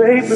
baby.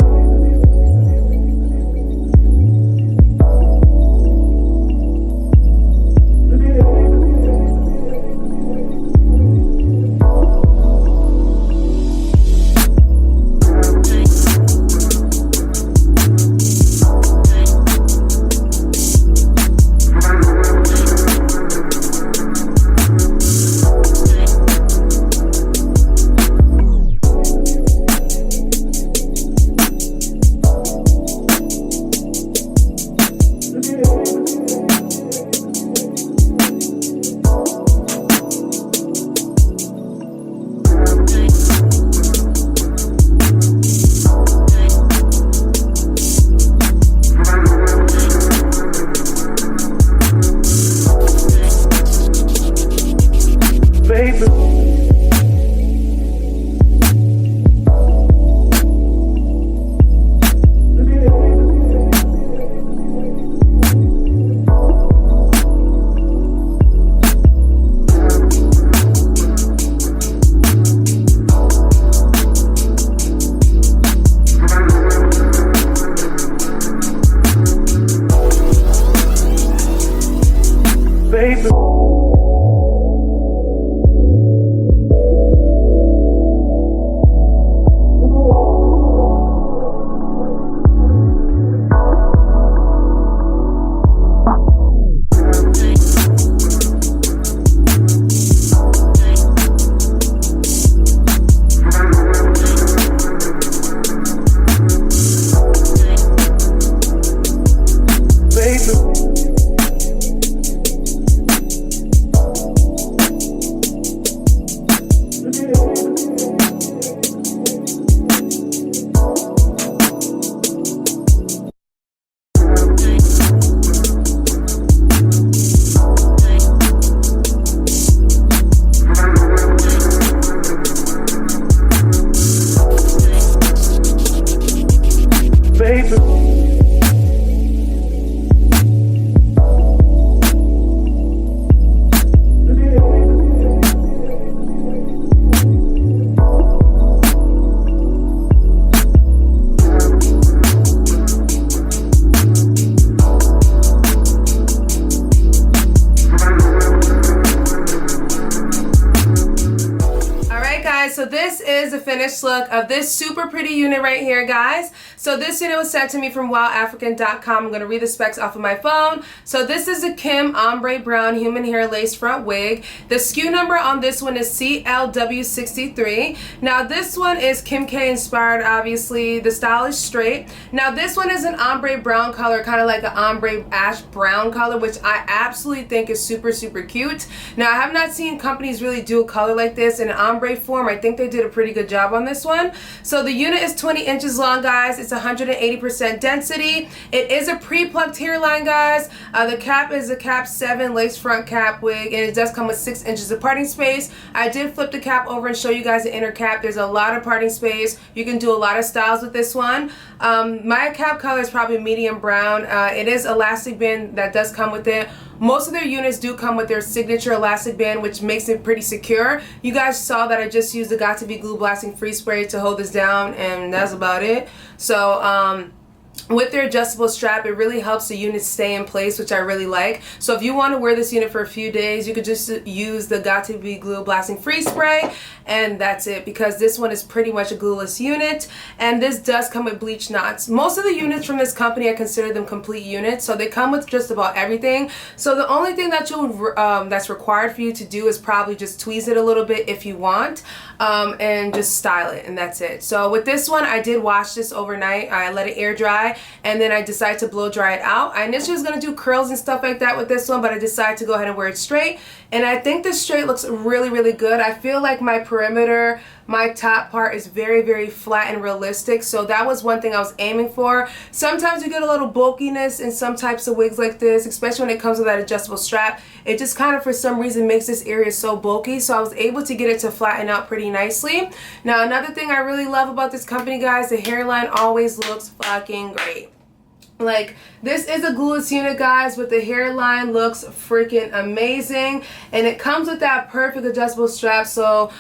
So this is the finished look of this super pretty unit right here, guys. So this unit was sent to me from WowAfrican.com. I'm going to read the specs off of my phone. So this is a Kim Ombre Brown Human Hair Lace Front Wig. The SKU number on this one is CLW63. Now this one is Kim K inspired, obviously. The style is straight. Now this one is an ombre brown color, kind of like an ombre ash brown color, which I absolutely think is super, super cute. Now I have not seen companies really do a color like this in an ombre form. I think they did a pretty good job on this one. So the unit is 20 inches long, guys. It's 180% density. It is a pre-plucked hairline, guys. The cap is a cap 7 lace front cap wig, and it does come with 6 inches of parting space. I did flip the cap over and show you guys the inner cap. There's a lot of parting space. You can do a lot of styles with this one. My cap color is probably medium brown. It is elastic band that does come with it. Most of their units do come with their signature elastic band, which makes it pretty secure. You guys saw that I just used the Got To Be Glue Blasting Free Spray to hold this down, and that's about it. So with their adjustable strap, it really helps the unit stay in place, which I really like. So if you want to wear this unit for a few days, you could just use the Got To Be Glue Blasting Free Spray, and that's it, because this one is pretty much a glueless unit, and this does come with bleach knots. Most of the units from this company, I consider them complete units, so they come with just about everything. So the only thing that that's required for you to do is probably just tweeze it a little bit if you want, and just style it, and that's it. So with this one, I did wash this overnight. I let it air dry, and then I decided to blow dry it out. I initially was going to do curls and stuff like that with this one, but I decided to go ahead and wear it straight, and I think this straight looks really, really good. I feel like my perimeter, my top part is very, very flat and realistic, so that was one thing I was aiming for. Sometimes you get a little bulkiness in some types of wigs like this, especially when it comes with that adjustable strap. It just kind of, for some reason, makes this area so bulky, so I was able to get it to flatten out pretty nicely. Now, another thing I really love about this company, guys, the hairline always looks fucking great. Like, this is a glueless unit, guys, but the hairline looks freaking amazing. And it comes with that perfect adjustable strap, so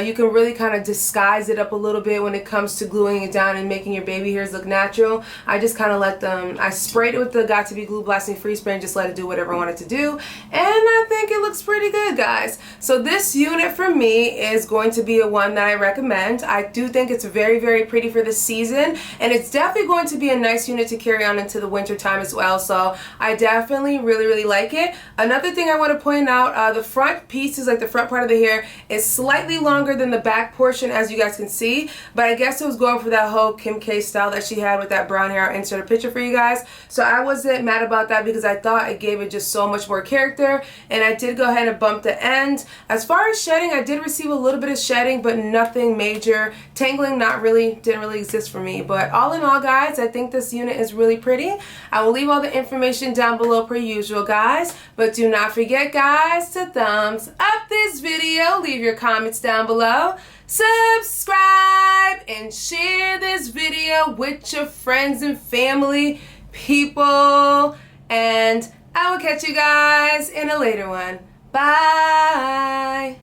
you can really kind of disguise it up a little bit when it comes to gluing it down and making your baby hairs look natural. I just kind of let them, I sprayed it with the Got To Be Glue Blasting Free Spray and just let it do whatever I want it to do. And I think it looks pretty good, guys. So this unit for me is going to be a one that I recommend. I do think it's very, very pretty for the season. And it's definitely going to be a nice unit to carry on into the winter time as well, so I definitely really like it. Another thing I want to point out, the front pieces, like the front part of the hair, is slightly longer than the back portion, as you guys can see, but I guess it was going for that whole Kim K style that she had with that brown hair. I'll insert a picture for you guys, so I wasn't mad about that because I thought it gave it just so much more character. And I did go ahead and bump the end. As far as shedding, I did receive a little bit of shedding, but nothing major. Tangling didn't really exist for me, but all in all, guys, I think this unit is really pretty. I will leave all the information down below per usual, guys, but do not forget, guys, to thumbs up this video, leave your comments down below, subscribe, and share this video with your friends and family, people, and I will catch you guys in a later one. Bye!